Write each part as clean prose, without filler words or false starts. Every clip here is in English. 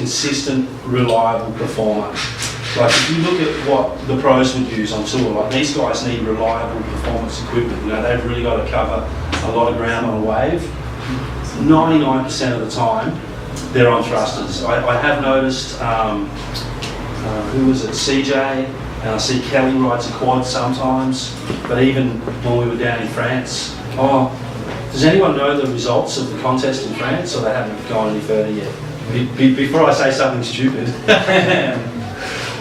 consistent, reliable performer. Like if you look at what the pros would use on tour, like these guys need reliable performance equipment. You know, they've really got to cover a lot of ground on a wave. 99% of the time, they're on thrusters. I have noticed, who was it, CJ, and I see Kelly rides a quad sometimes, but even when we were down in France, does anyone know the results of the contest in France, or they haven't gone any further yet? Before I say something stupid,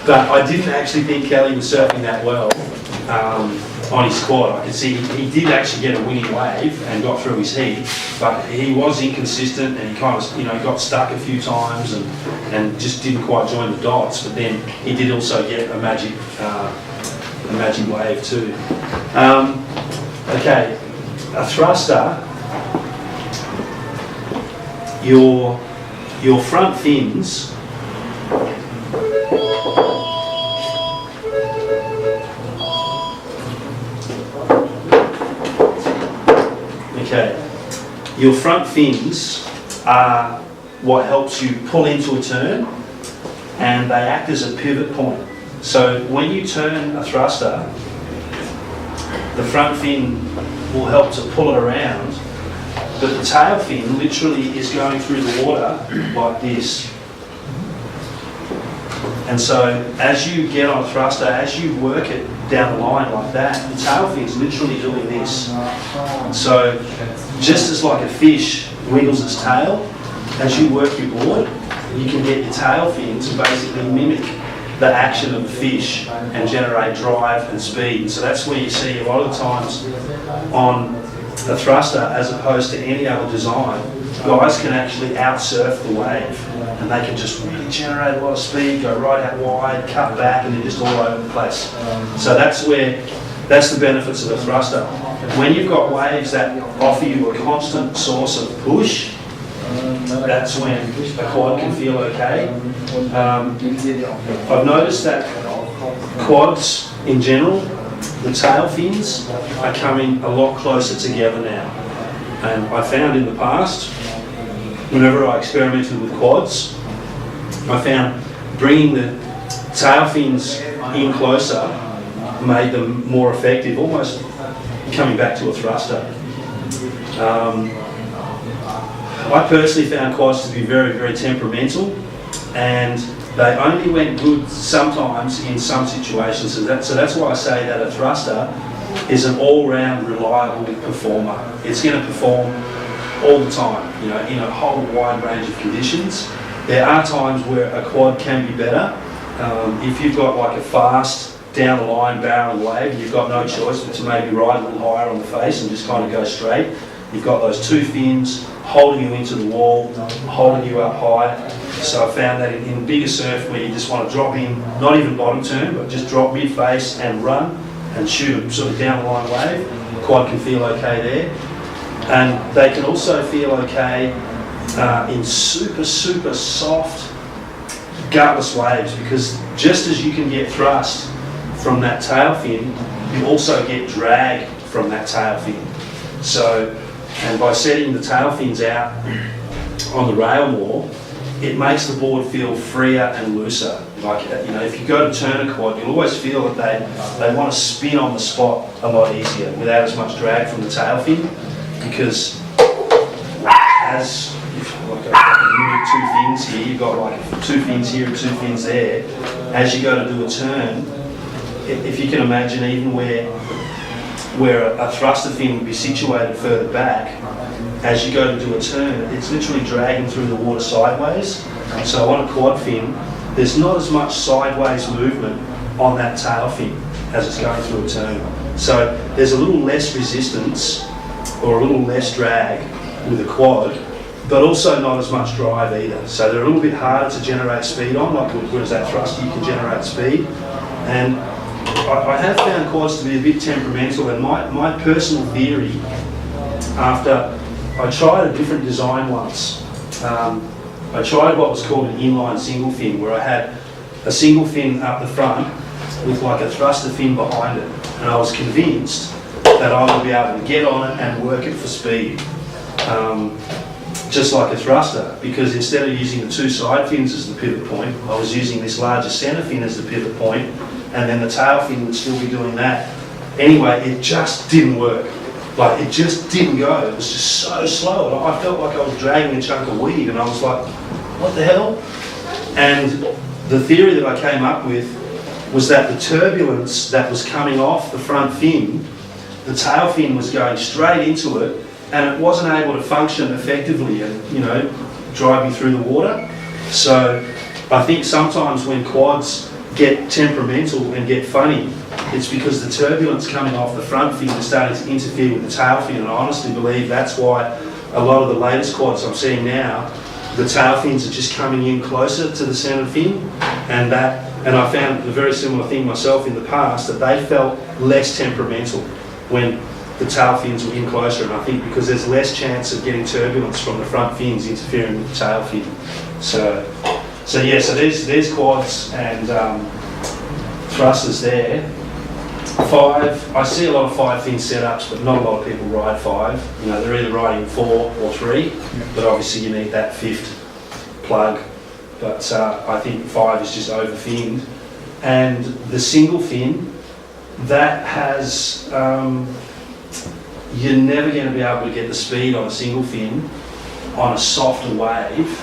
but I didn't actually think Kelly was surfing that well on his quad. I could see he did actually get a winning wave and got through his heat, but he was inconsistent and he kind of, you know, got stuck a few times and just didn't quite join the dots. But then he did also get a magic wave too. Okay, a thruster. Your front fins. Okay, your front fins are what helps you pull into a turn, and they act as a pivot point. So when you turn a thruster, the front fin will help to pull it around, but the tail fin literally is going through the water like this. And so as you get on a thruster, as you work it down the line like that, the tail fin's literally doing this. So just as like a fish wiggles its tail, as you work your board, you can get your tail fin to basically mimic the action of the fish and generate drive and speed. So that's where you see a lot of the times on a thruster, as opposed to any other design, guys can actually outsurf the wave, and they can just really generate a lot of speed, go right out wide, cut back, and they're just all over the place. So that's the benefits of a thruster. When you've got waves that offer you a constant source of push, that's when a quad can feel okay. I've noticed that quads in general, the tail fins are coming a lot closer together now. And I found in the past, whenever I experimented with quads, I found bringing the tail fins in closer made them more effective, almost coming back to a thruster. I personally found quads to be very, very temperamental, and they only went good sometimes in some situations. So that's why I say that a thruster is an all-round reliable performer. It's going to perform all the time, you know, in a whole wide range of conditions. There are times where a quad can be better. If you've got like a fast down the line barrel wave, you've got no choice but to maybe ride a little higher on the face and just kind of go straight. You've got those two fins holding you into the wall, holding you up high. So I found that in bigger surf where you just want to drop in, not even bottom turn, but just drop mid-face and run and shoot a sort of down the line wave, the quad can feel okay there. And they can also feel okay in super, super soft, gutless waves, because just as you can get thrust from that tail fin, you also get drag from that tail fin. So, and by setting the tail fins out on the rail more, it makes the board feel freer and looser. Like, you know, if you go to turn a quad, you'll always feel that they want to spin on the spot a lot easier without as much drag from the tail fin, because as like a two fins here, you've got like two fins here and two fins there. As you go to do a turn, if you can imagine, even where a thruster fin would be situated further back, as you go to do a turn, it's literally dragging through the water sideways. So on a quad fin, there's not as much sideways movement on that tail fin as it's going through a turn. So there's a little less resistance or a little less drag with a quad, but also not as much drive either. So they're a little bit harder to generate speed on, like whereas that thruster you can generate speed. And I have found quads to be a bit temperamental, and my personal theory, after I tried a different design once, I tried what was called an inline single fin, where I had a single fin up the front with like a thruster fin behind it, and I was convinced that I would be able to get on it and work it for speed. just like a thruster, because instead of using the two side fins as the pivot point, I was using this larger centre fin as the pivot point, and then the tail fin would still be doing that. Anyway, it just didn't work. Like, it just didn't go. It was just so slow. And I felt like I was dragging a chunk of weed, and I was like, what the hell? And the theory that I came up with was that the turbulence that was coming off the front fin, the tail fin was going straight into it, and it wasn't able to function effectively and, you know, drive me through the water. So I think sometimes when quads get temperamental and get funny, it's because the turbulence coming off the front fin is starting to interfere with the tail fin, and I honestly believe that's why a lot of the latest quads I'm seeing now, the tail fins are just coming in closer to the centre fin, and I found a very similar thing myself in the past, that they felt less temperamental when the tail fins were in closer, and I think because there's less chance of getting turbulence from the front fins interfering with the tail fin. So there's quads and thrusters there. 5, I see a lot of 5 fin setups, but not a lot of people ride 5. You know, they're either riding 4 or 3, but obviously you need that 5th plug. But I think 5 is just over finned. And the single fin, that has, you're never going to be able to get the speed on a single fin on a softer wave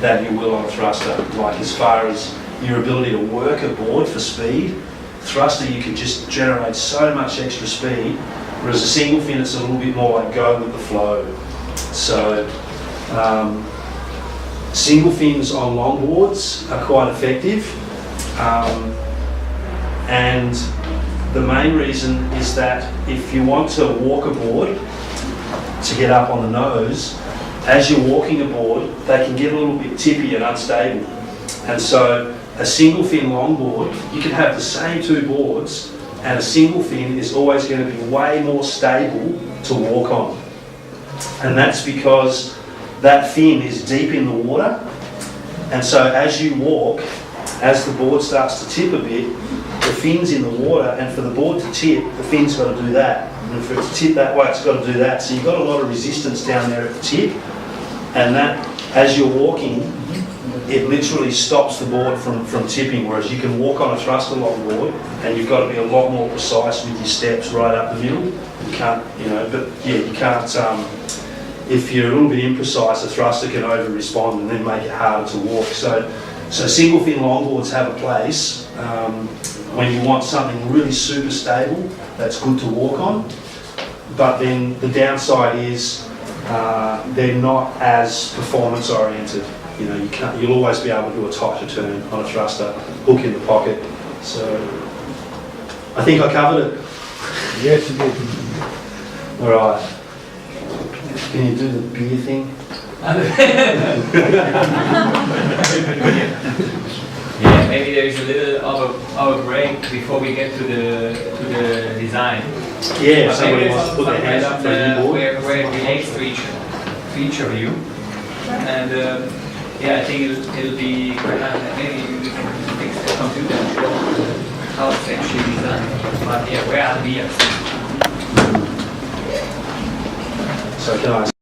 than you will on a thruster. Like, as far as your ability to work a board for speed, thruster you can just generate so much extra speed, whereas a single fin it's a little bit more like go with the flow. So single fins on longboards are quite effective, and the main reason is that if you want to walk a board to get up on the nose, as you're walking a board, they can get a little bit tippy and unstable. And so a single fin longboard, you can have the same 2 boards, and a single fin is always going to be way more stable to walk on. And that's because that fin is deep in the water, and so as you walk, as the board starts to tip a bit, the fin's in the water, and for the board to tip, the fin's got to do that. And for it to tip that way, it's got to do that. So you've got a lot of resistance down there at the tip, and that, as you're walking, it literally stops the board from tipping, whereas you can walk on a thruster longboard and you've got to be a lot more precise with your steps right up the middle. You can't, you know, but yeah, you can't, if you're a little bit imprecise, a thruster can over-respond and then make it harder to walk. So single fin longboards have a place when you want something really super stable that's good to walk on, but then the downside is they're not as performance oriented. You know, you'll always be able to do a tighter turn on a thruster, hook in the pocket. So I think I covered it. Yes, you did. All right. Can you do the beer thing? Yeah, maybe there is a little of a break before we get to the design. Yeah, but somebody wants to put their hand up for a new board. Where it relates to each of you. And yeah, I think it'll be maybe we can fix the computer and show how it's actually designed. But yeah, where are the beers? So can I